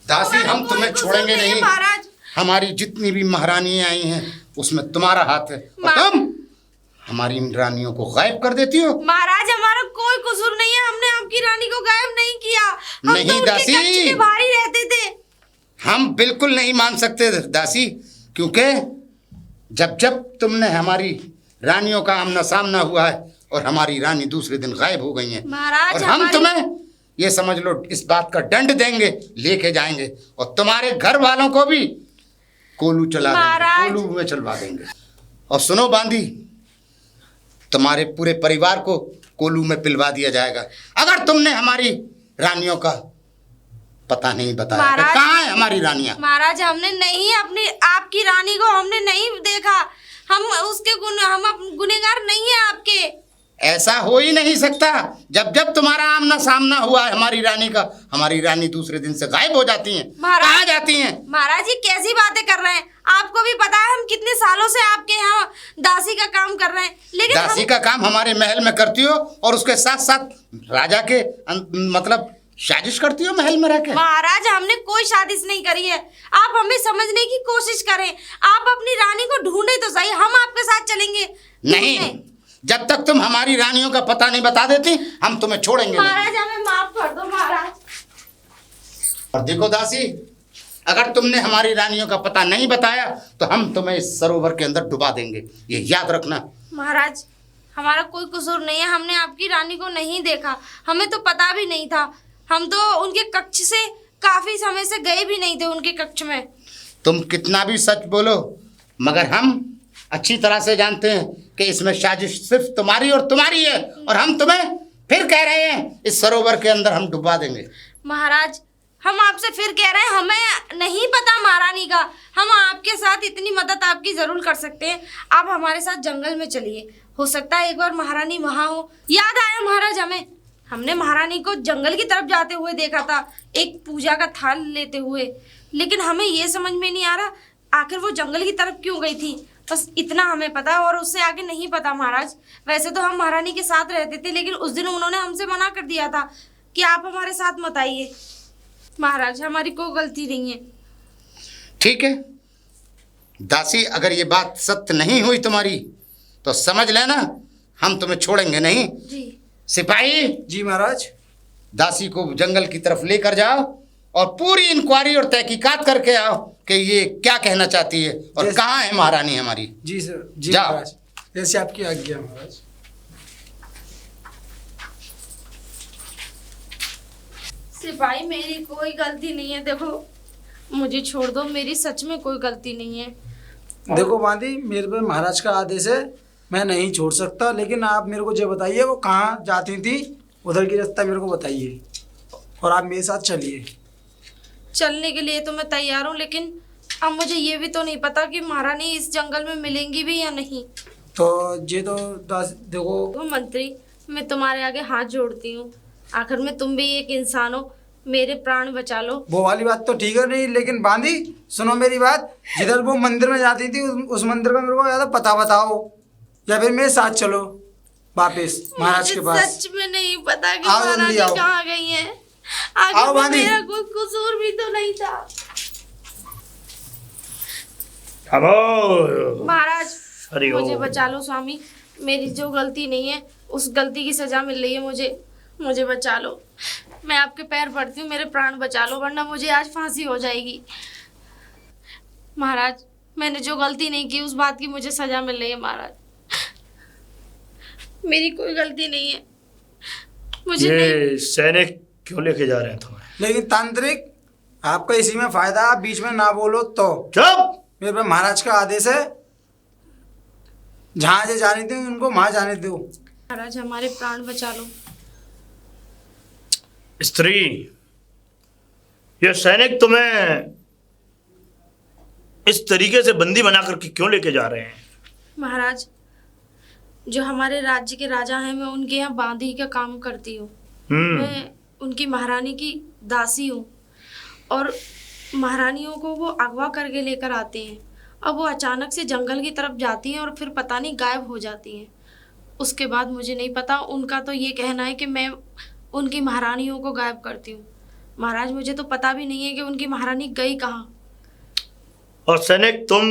दासी हम तुम्हें छोड़ेंगे नहीं महाराज। हमारी जितनी भी महारानियां आई हैं उसमें तुम्हारा हाथ है और तुम हमारी इन रानियों को गायब कर देती हो। महाराज हमारा कोई कसूर नहीं है, हमने आपकी रानी को गायब नहीं किया। हम नहीं तो उनके दासी। कक्ष के बाहर ही रहते थे। हम बिल्कुल नहीं मान सकते दासी, क्योंकि जब जब तुमने हमारी रानियों का आमना सामना हुआ है और हमारी रानी दूसरे दिन गायब हो गई है महाराज और हम तुम्हें ये समझ लो इस बात का दंड देंगे, लेके जाएंगे और तुम्हारे घर वालों को भी कोलू चला देंगे, कोलू में चलवा देंगे। और सुनो बांदी, तुम्हारे पूरे परिवार को कोलू में पिलवा दिया जाएगा अगर तुमने हमारी रानियों का पता नहीं बताया। कहाँ है हमारी रानियां? महाराज हमने नहीं अपनी आपकी रानी को हमने नहीं देखा, हम उसके हम गुनहगार नहीं है आपके। ऐसा हो ही नहीं सकता। जब जब तुम्हारा आमना सामना हुआ है हमारी रानी का, हमारी रानी दूसरे दिन से गायब हो जाती हैं। कहाँ जाती हैं? महाराज ये कैसी बातें कर रहे हैं? आपको भी पता है हम कितने सालों से आपके यहाँ दासी का काम कर रहे हैं, लेकिन दासी का काम हमारे महल में करती हो और उसके साथ साथ राजा के मतलब साजिश करती हो महल में रहकर। महाराज हमने कोई साजिश नहीं करी है, आप हमें समझने की कोशिश करें। आप अपनी रानी को ढूंढे तो सही, हम आपके साथ चलेंगे। नहीं, जब तक तुम हमारी रानियों का पता नहीं बता देती हम तुम्हें छोड़ेंगे नहीं। महाराज हमें माफ कर दो महाराज। और देखो दासी, अगर तुमने हमारी रानियों का पता नहीं बताया तो हम तुम्हें इस सरोवर के अंदर डुबा देंगे, ये याद रखना। महाराज हमारा कोई कसूर नहीं है, हमने आपकी रानी को नहीं देखा, हमें तो पता भी नहीं था। हम तो उनके कक्ष से काफी समय से गए भी नहीं थे उनके कक्ष में। तुम कितना भी सच बोलो मगर हम अच्छी तरह से जानते हैं कि इसमें साजिश सिर्फ तुम्हारी और तुम्हारी है और हम तुम्हें फिर कह रहे हैं इस सरोवर के अंदर हम डुबा देंगे। महाराज हम आपसे फिर कह रहे हैं, हमें नहीं पता महारानी का, हम आपके साथ इतनी मदद आपकी जरूर कर सकते हैं। आप हमारे साथ जंगल में चलिए, हो सकता है एक बार महारानी वहाँ हो। याद आया महाराज हमने महारानी को जंगल की तरफ जाते हुए देखा था, एक पूजा का थाल लेते हुए, लेकिन हमें ये समझ में नहीं आ रहा आखिर वो जंगल की तरफ क्यों गई थी। बस इतना हमें पता और उससे आगे नहीं पता महाराज। वैसे तो हम महारानी के साथ रहते थे, लेकिन उस दिन उन्होंने हमसे मना कर दिया था कि आप हमारे साथ मत आइए। महाराज हमारी कोई गलती नहीं है। ठीक है दासी, अगर ये बात सत्य नहीं हुई तुम्हारी तो समझ लेना हम तुम्हें छोड़ेंगे नहीं। जी सिपाही। जी महाराज। दासी को जंगल की तरफ लेकर जाओ और पूरी इंक्वायरी और तहकीकात करके आओ कि ये क्या कहना चाहती है और कहाँ है महारानी हमारी। जी सर। जी जाओ। महाराज, जैसे आपकी आज्ञा महाराज। सिपाही मेरी कोई गलती नहीं है, देखो मुझे छोड़ दो, मेरी सच में कोई गलती नहीं है। देखो बांदी, मेरे पे महाराज का आदेश है, मैं नहीं छोड़ सकता, लेकिन आप मेरे को जो बताइए वो कहाँ जाती थी, उधर की रास्ता मेरे को बताइए और आप मेरे साथ चलिए। चलने के लिए तो मैं तैयार हूँ, लेकिन अब मुझे ये भी तो नहीं पता कि महारानी इस जंगल में मिलेंगी भी या नहीं। तो ये तो देखो मंत्री, मैं तुम्हारे आगे हाथ जोड़ती हूँ, आखिर में तुम भी एक इंसान हो, मेरे प्राण बचा लो। वो वाली बात तो ठीक है नहीं, लेकिन बांदी सुनो मेरी बात, जिधर वो मंदिर में जाती थी उस मंदिर का मेरे को ज़्यादा पता बताओ या फिर मेरे साथ चलो वापस महाराज के पास। सच में नहीं पता कि आओ, महारानी आओ। कहाँ गई है। आओ आखिर बांदी। मेरा कोई कसूर भी तो नहीं था। महाराज मुझे बचा लो स्वामी, मेरी जो गलती नहीं है उस गलती की सजा मिल रही है मुझे बचा लो। मैं आपके पैर पड़ती हूँ, मेरे प्राण बचा लो, वरना मुझे आज फांसी हो जाएगी। महाराज मैंने जो गलती नहीं की उस बात की मुझे सजा मिल रही है। महाराज मेरी कोई गलती नहीं है, मुझे ये सैनिक क्यों लेके जा रहे हैं तुम्हें? लेकिन तांत्रिक आपका इसी में फायदा, आप बीच में ना बोलो तो। चुप। मेरे पे महाराज का आदेश है, जहाँ से जाने दो उनको वहाँ जाने दो। महाराज हमारे प्राण बचा लो। स्त्री, ये सैनिक तुम्हें इस तरीके से बंदी बना करके क्यों लेके जा रहे हैं? महाराज जो हमारे राज्य के राजा हैं, मैं उनके यहाँ बांदी का काम करती हूँ। मैं उनकी महारानी की दासी हूँ और महारानियों को वो अगवा करके लेकर आते हैं। अब वो अचानक से जंगल की तरफ जाती हैं और फिर पता नहीं गायब हो जाती हैं। उसके बाद मुझे नहीं पता, उनका तो ये कहना है कि मैं उनकी महारानियों को गायब करती हूँ। महाराज मुझे तो पता भी नहीं है कि उनकी महारानी गई कहाँ। और सैनिक तुम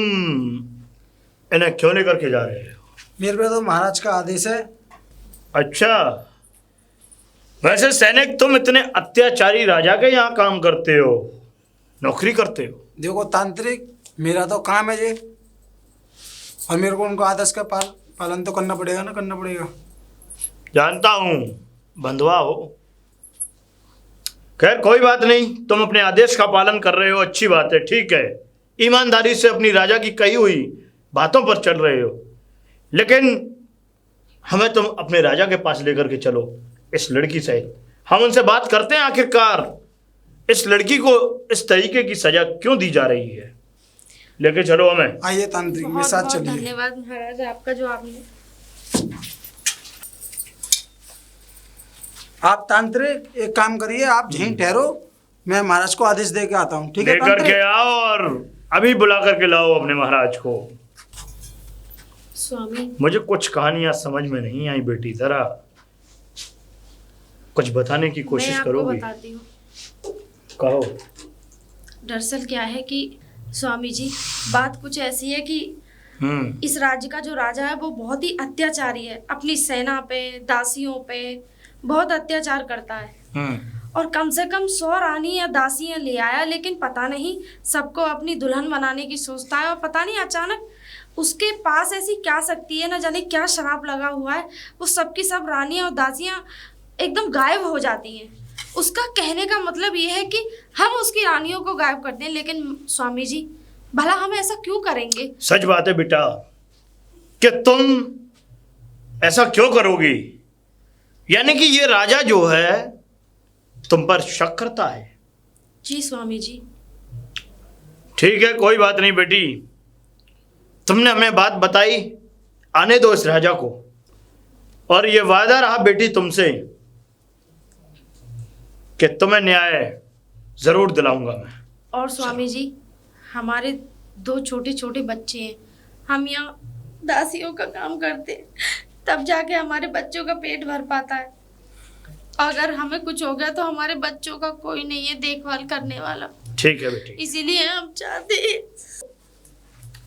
इन्हें क्यों लेकर के जा रहे हो? मेरे पे तो महाराज का आदेश है। अच्छा, वैसे सैनिक तुम इतने अत्याचारी राजा के यहाँ काम करते हो, नौकरी करते हो? देखो तांत्रिक, मेरा तो काम है ये, और मेरे को उनको आदेश का पालन तो करना पड़ेगा ना, करना पड़ेगा। जानता हूँ बंधुआ हो, खैर कोई बात नहीं, तुम अपने आदेश का पालन कर रहे हो, अच्छी बात है, ठीक है। ईमानदारी से अपनी राजा की कही हुई बातों पर चल रहे हो, लेकिन हमें तुम अपने राजा के पास लेकर के चलो, इस लड़की से हम उनसे बात करते हैं, आखिरकार इस लड़की को इस तरीके की सजा क्यों दी जा रही है। लेके चलो हमें। आइए तांत्रिक, मेरे बहुत साथ बहुत चलिए। धन्यवाद महाराज आपका, जो आपने। आप तांत्रिक एक काम करिए, आप यहीं ठहरो, मैं महाराज को आदेश दे के आता हूँ, ठीक है लेकर के तांत्रिक? आओ और अभी बुला करके लाओ अपने महाराज को। स्वामी मुझे कुछ कहानियां समझ में नहीं आई बेटी, जरा कुछ बताने की मैं कोशिश आपको करोगी? बताती हूँ। कहो। दरअसल क्या है कि स्वामी जी, बात कुछ ऐसी है कि इस राज्य का जो राजा है वो बहुत ही अत्याचारी है, अपनी सेना पे, दासियों पे बहुत अत्याचार करता है। और कम से कम 100 रानी या दासियां ले आया, लेकिन पता नहीं सबको अपनी दुल्हन बनाने की सोचता है। और पता नहीं अचानक उसके पास ऐसी क्या शक्ति है, ना जाने क्या शराब लगा हुआ है, वो सबकी सब रानियां और दासियां एकदम गायब हो जाती हैं। उसका कहने का मतलब ये है कि हम उसकी रानियों को गायब कर दें, लेकिन स्वामी जी भला हम ऐसा क्यों करेंगे? सच बात है बेटा कि तुम ऐसा क्यों करोगी, यानी कि ये राजा जो है तुम पर शक करता है। जी स्वामी जी। ठीक है, कोई बात नहीं बेटी, तुमने हमें बात बताई, आने दो इस राजा को। और ये वादा रहा बेटी तुमसे कि तुम्हें न्याय जरूर दिलाऊंगा मैं। और स्वामी जी, हमारे 2 छोटे छोटे बच्चे हैं, हम यहाँ दासियों का काम करते हैं, तब जाके हमारे बच्चों का पेट भर पाता है। अगर हमें कुछ हो गया तो हमारे बच्चों का कोई नहीं है देखभाल करने वाला। ठीक है बेटी। इसीलिए हम चाहते हैं।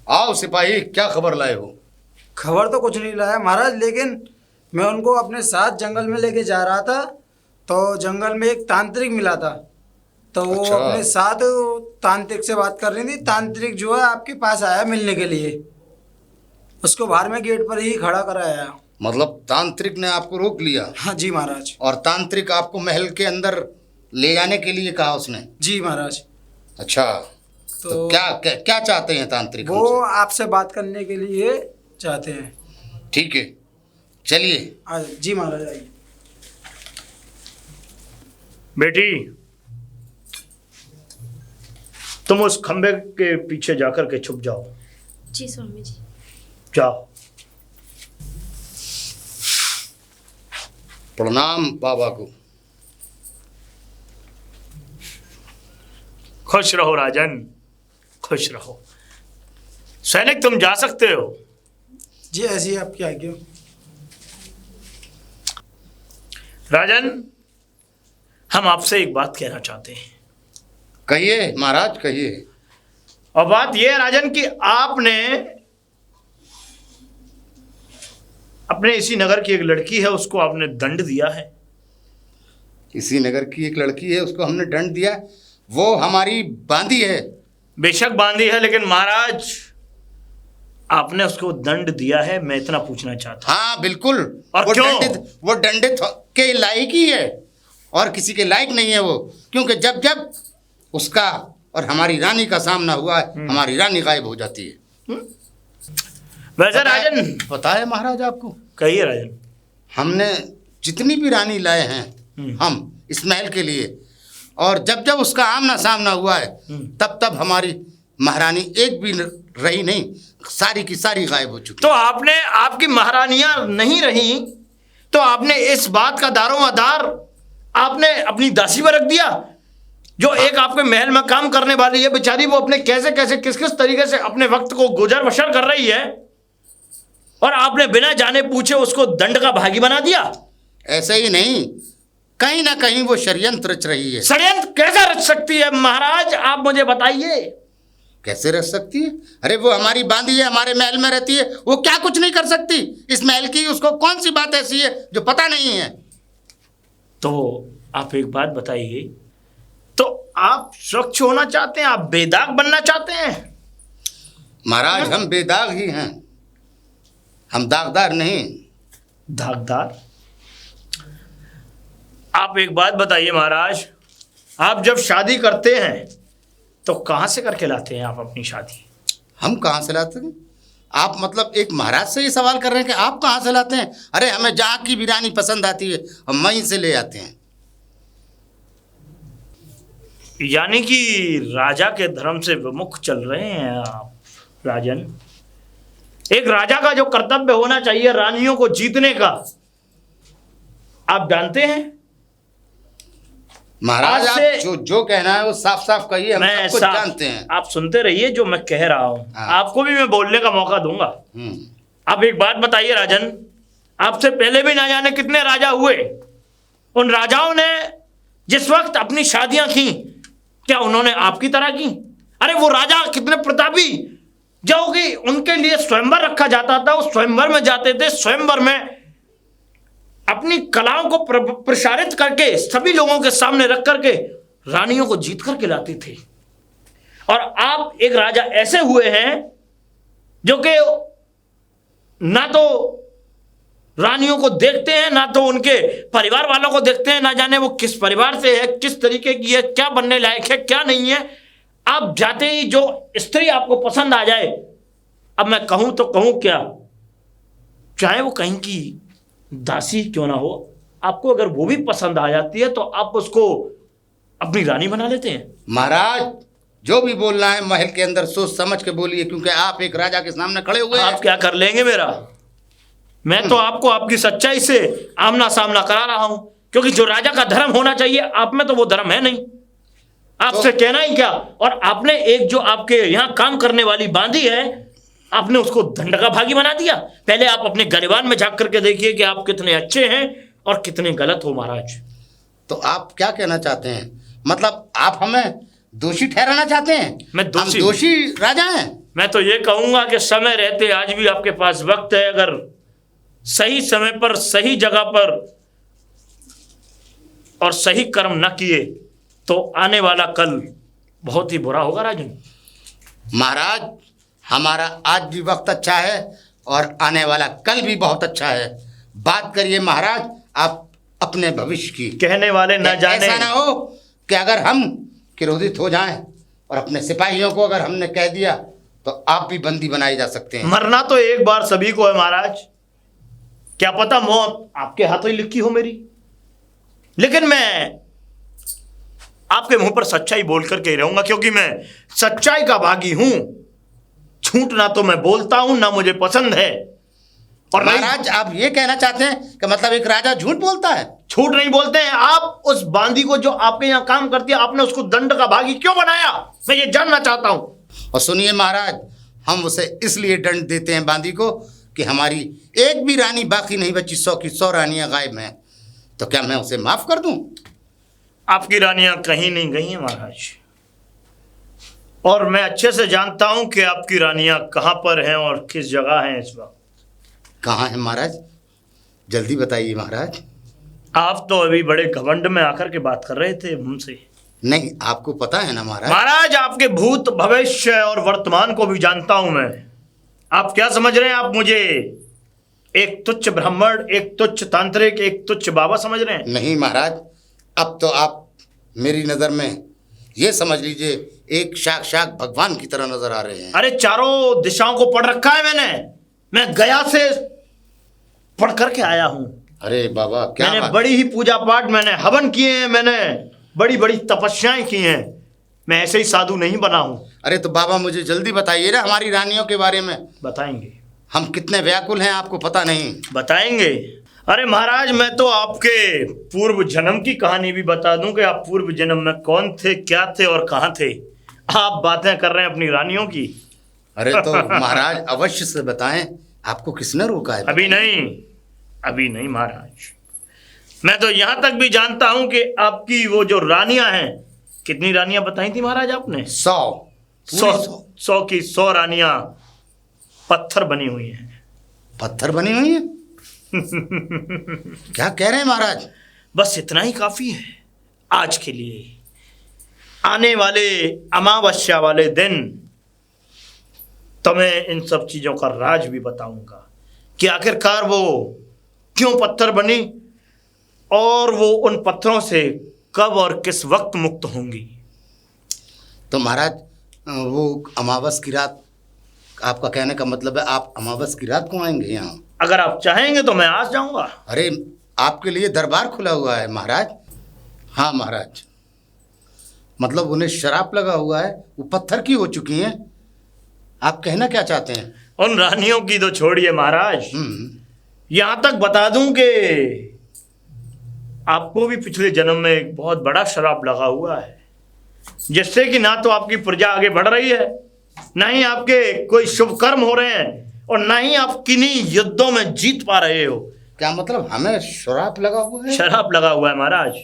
आओ सिपाही, क्या खबर लाए हो? खबर तो कुछ नहीं लाया महाराज, लेकिन मैं उनको अपने साथ जंगल में लेके जा रहा था, तो जंगल में एक तांत्रिक मिला था, तो वो अच्छा। अपने साथ तांत्रिक से बात कर रही थी। तांत्रिक जो है आपके पास आया मिलने के लिए, उसको बाहर में गेट पर ही खड़ा कराया। मतलब तांत्रिक ने आपको रोक लिया? हाँ जी महाराज। और तांत्रिक आपको महल के अंदर ले जाने के लिए कहा उसने? जी महाराज। अच्छा, तो क्या चाहते हैं तांत्रिक वो हमसे? आपसे बात करने के लिए चाहते हैं। ठीक है, चलिए। जी महाराज आइए। बेटी तुम उस खंबे के पीछे जाकर के छुप जाओ। जी स्वामी जी। जाओ। प्रणाम बाबा को। खुश रहो राजन, खुश रहो। सैनिक तुम जा सकते हो। जी ऐसी आपकी आज्ञा। राजन, हम आपसे एक बात कहना चाहते हैं। कहिए महाराज, कहिए। और बात यह है राजन कि आपने अपने इसी नगर की एक लड़की है, उसको आपने दंड दिया है। इसी नगर की एक लड़की है, उसको हमने दंड दिया? वो हमारी बांदी है। बेशक बांधी है, लेकिन महाराज आपने उसको दंड दिया है, मैं इतना पूछना चाहता हूं। हाँ बिल्कुल। और वो क्यों? वो दंडित के लायक ही है, और किसी के लायक नहीं है वो। क्योंकि जब जब उसका और हमारी रानी का सामना हुआ है, हमारी रानी गायब हो जाती है। वैसे राजन, पता है महाराज आपको, कहिए राजन। हमने जितनी भी रानी लाए हैं हम इस महल के लिए, और जब जब उसका आमना सामना हुआ है, तब तब हमारी महारानी एक भी रही नहीं, सारी की सारी गायब हो चुकी। तो आपने, आपकी महारानियां नहीं रही, तो आपने इस बात का दारोमदार आपने अपनी दासी पर रख दिया, जो एक आपके महल में काम करने वाली है बेचारी, वो अपने कैसे कैसे किस किस तरीके से अपने वक्त को गुजर बसर कर रही है, और आपने बिना जाने पूछे उसको दंड का भागी बना दिया। ऐसे ही नहीं, कहीं ना कहीं वो षड्यंत्र रच रही है। षड्यंत्र कैसे रच सकती है महाराज, आप मुझे बताइए। कैसे रच सकती है? अरे वो हमारी बांदी है, हमारे महल में रहती है, वो क्या कुछ नहीं कर सकती इस महल की? उसको कौन सी बात ऐसी है जो पता नहीं है? तो आप एक बात बताइए, तो आप स्वच्छ होना चाहते हैं, आप बेदाग बनना चाहते हैं? महाराज हम बेदाग ही हैं, हम दागदार नहीं। दागदार? आप एक बात बताइए महाराज, आप जब शादी करते हैं तो कहाँ से करके लाते हैं आप अपनी शादी? हम कहाँ से लाते हैं? आप मतलब एक महाराज से ये सवाल कर रहे हैं कि आप कहाँ से लाते हैं? अरे हमें जहाँ की भी रानी पसंद आती है हम वहीं से ले आते हैं। यानी कि राजा के धर्म से विमुख चल रहे हैं आप राजन। एक राजा का जो कर्तव्य होना चाहिए रानियों को जीतने का, आप जानते हैं? महाराज आज आप से- जो कहना है वो साफ साफ कहिए, हम सब कुछ जानते हैं। आप सुनते रहिए जो मैं कह रहा हूं, हाँ। आपको भी मैं बोलने का मौका दूंगा। आप एक बात बताइए राजन, आपसे पहले भी ना जाने कितने राजा हुए, उन राजाओं ने जिस वक्त अपनी शादियां की, क्या उन्होंने आपकी तरह की? अरे वो राजा कितने प्रतापी, जो कि उनके लिए स्वयंवर रखा जाता था, उस स्वयंवर में जाते थे, स्वयंवर में अपनी कलाओं को प्रसारित करके सभी लोगों के सामने रख करके रानियों को जीत करके लाते थे। और आप एक राजा ऐसे हुए हैं जो कि ना तो रानियों को देखते हैं, ना तो उनके परिवार वालों को देखते हैं, ना जाने वो किस परिवार से है, किस तरीके की है, क्या बनने लायक है, क्या नहीं है। आप जाते ही जो स्त्री आपको पसंद आ जाए, अब मैं कहूं तो कहूं क्या, चाहे वो कहीं की दासी क्यों ना हो, आपको अगर वो भी पसंद आ जाती है तो आप उसको अपनी रानी बना लेते हैं। महाराज जो भी बोलना है महल के अंदर सोच समझ के बोलिए, क्योंकि आप एक राजा के सामने खड़े हुए हैं। आप क्या कर लेंगे मेरा? मैं तो आपको आपकी सच्चाई से आमना सामना करा रहा हूं, क्योंकि जो राजा का धर्म होना चाहिए आप में तो वो धर्म है नहीं। आपसे कहना ही क्या। और आपने एक जो आपके यहाँ काम करने वाली बांदी है, आपने उसको दंड का भागी बना दिया। पहले आप अपने गरिबान में झांक करके देखिए कि आप कितने अच्छे हैं और कितने गलत हो महाराज। तो आप क्या कहना चाहते हैं? मतलब आप हमें दोषी ठहराना चाहते हैं? मैं हम दोषी दोषी राजा हैं? मैं तो ये कहूंगा कि समय रहते आज भी आपके पास वक्त है, अगर सही समय पर सही जगह पर और सही कर्म न किए तो आने वाला कल बहुत ही बुरा होगा राजन। महाराज हमारा आज भी वक्त अच्छा है और आने वाला कल भी बहुत अच्छा है। बात करिए महाराज आप अपने भविष्य की। कहने वाले न जाने। ऐसा ना हो कि अगर हम क्रोधित हो जाएं और अपने सिपाहियों को अगर हमने कह दिया तो आप भी बंदी बनाए जा सकते हैं। मरना तो एक बार सभी को है महाराज, क्या पता मौत आपके हाथों ही लिखी हो मेरी। लेकिन मैं आपके मुंह पर सच्चाई बोलकर के रहूंगा, क्योंकि मैं सच्चाई का भागी हूं। झूठ ना तो मैं बोलता हूं, ना मुझे पसंद है। और महाराज आप ये कहना चाहते हैं कि मतलब एक राजा झूठ बोलता है? झूठ नहीं बोलते हैं। आप उस बांदी को जो आपके यहाँ काम करती है, आपने उसको दंड का भागी क्यों बनाया, मैं ये जानना चाहता हूं। और सुनिए महाराज, हम उसे इसलिए दंड देते हैं बांदी को कि हमारी एक भी रानी बाकी नहीं बची, 100 की 100 रानियां गायब हैं। तो क्या मैं उसे माफ कर दूं? आपकी रानियां कहीं नहीं गई हैं महाराज, और मैं अच्छे से जानता हूं कि आपकी रानियां कहां पर हैं और किस जगह हैं इस वक्त। कहाँ है महाराज? जल्दी बताइए महाराज। आप तो अभी बड़े घमंड में आकर के बात कर रहे थे हमसे। नहीं आपको पता है ना महाराज। महाराज आपके भूत भविष्य और वर्तमान को भी जानता हूं मैं। आप क्या समझ रहे हैं? आप मुझे एक तुच्छ ब्राह्मण, एक तुच्छ तांत्रिक, एक तुच्छ बाबा समझ रहे हैं? नहीं महाराज, अब तो आप मेरी नज़र में ये समझ लीजिए एक साक्षात भगवान की तरह नजर आ रहे हैं। अरे चारों दिशाओं को पढ़ रखा है मैं गया से पढ़ करके आया हूं। अरे बाबा क्या मैंने बात। बड़ी ही पूजा पाठ, मैंने हवन किए हैं, मैंने बड़ी बड़ी तपस्याएं की हैं। मैं ऐसे ही साधु नहीं बना हूं। अरे तो बाबा मुझे जल्दी बताइए ना हमारी रानियों के बारे में। बताएंगे। हम कितने व्याकुल हैं आपको पता नहीं। बताएंगे। अरे महाराज मैं तो आपके पूर्व जन्म की कहानी भी बता दूं कि आप पूर्व जन्म में कौन थे, क्या थे और कहाँ थे। आप बातें कर रहे हैं अपनी रानियों की। अरे तो महाराज अवश्य से बताएं, आपको किसने रोका है? अभी नहीं महाराज। मैं तो यहाँ तक भी जानता हूँ कि आपकी वो जो रानियां हैं, कितनी रानियां बताई थी महाराज आपने? 100 100 की 100 रानियां पत्थर बनी हुई हैं। पत्थर बनी हुई है? क्या कह रहे हैं महाराज? बस इतना ही काफी है आज के लिए। आने वाले अमावस्या वाले दिन तो मैं इन सब चीजों का राज भी बताऊंगा कि आखिरकार वो क्यों पत्थर बनी और वो उन पत्थरों से कब और किस वक्त मुक्त होंगी। तो महाराज वो अमावस की रात, आपका कहने का मतलब है आप अमावस की रात को आएंगे यहाँ? अगर आप चाहेंगे तो मैं आज जाऊंगा। अरे आपके लिए दरबार खुला हुआ है महाराज। हाँ महाराज, मतलब उन्हें शराप लगा हुआ है, वो पत्थर की हो चुकी हैं। आप कहना क्या चाहते हैं? उन रानियों की तो छोड़िए महाराज, यहाँ तक बता दूं कि आपको भी पिछले जन्म में एक बहुत बड़ा शराप लगा हुआ है, जिससे कि ना तो आपकी प्रजा आगे बढ़ रही है, ना ही आपके कोई शुभ कर्म हो रहे हैं, और ना ही आप किन्हीं युद्धों में जीत पा रहे हो। क्या मतलब हमें शराप लगा हुआ है? शराप लगा हुआ है महाराज।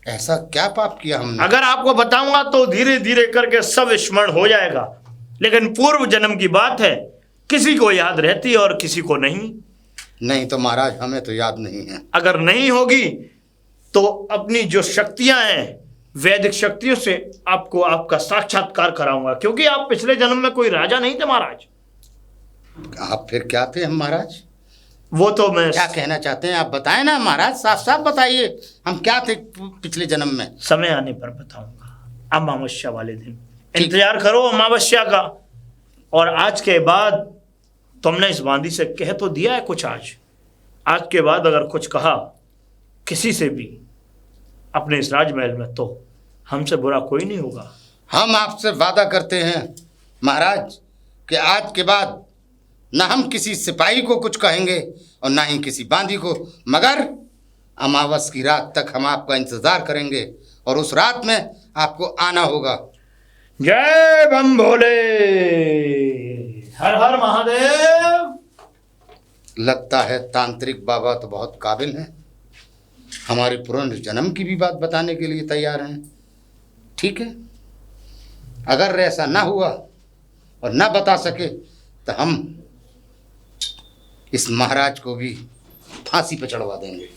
ऐसा क्या पाप किया हमने? अगर आपको बताऊंगा तो धीरे धीरे करके सब स्मरण हो जाएगा, लेकिन पूर्व जन्म की बात है, किसी को याद रहती है और किसी को नहीं। नहीं तो महाराज हमें तो याद नहीं है। अगर नहीं होगी तो अपनी जो शक्तियां हैं, वैदिक शक्तियों से आपको आपका साक्षात्कार कराऊंगा, क्योंकि आप पिछले जन्म में कोई राजा नहीं थे महाराज। आप फिर क्या थे हम महाराज? वो तो मैं क्या कहना चाहते हैं आप बताएं ना महाराज, साफ साफ बताइए हम क्या थे पिछले जन्म में। समय आने पर बताऊंगा, अमावस्या वाले दिन इंतजार करो अमावस्या का। और आज के बाद तुमने इस बांदी से कह तो दिया है कुछ, आज के बाद अगर कुछ कहा किसी से भी अपने इस राजमहल में, तो हमसे बुरा कोई नहीं होगा। हम आपसे वादा करते हैं महाराज कि आज के बाद ना हम किसी सिपाही को कुछ कहेंगे और ना ही किसी बांदी को, मगर अमावस की रात तक हम आपका इंतजार करेंगे और उस रात में आपको आना होगा। जय बम भोले, हर हर महादेव। लगता है तांत्रिक बाबा तो बहुत काबिल हैं, हमारे पुनर्जन्म की भी बात बताने के लिए तैयार हैं। ठीक है, अगर ऐसा ना हुआ और ना बता सके तो हम इस महाराज को भी फांसी पर चढ़वा देंगे।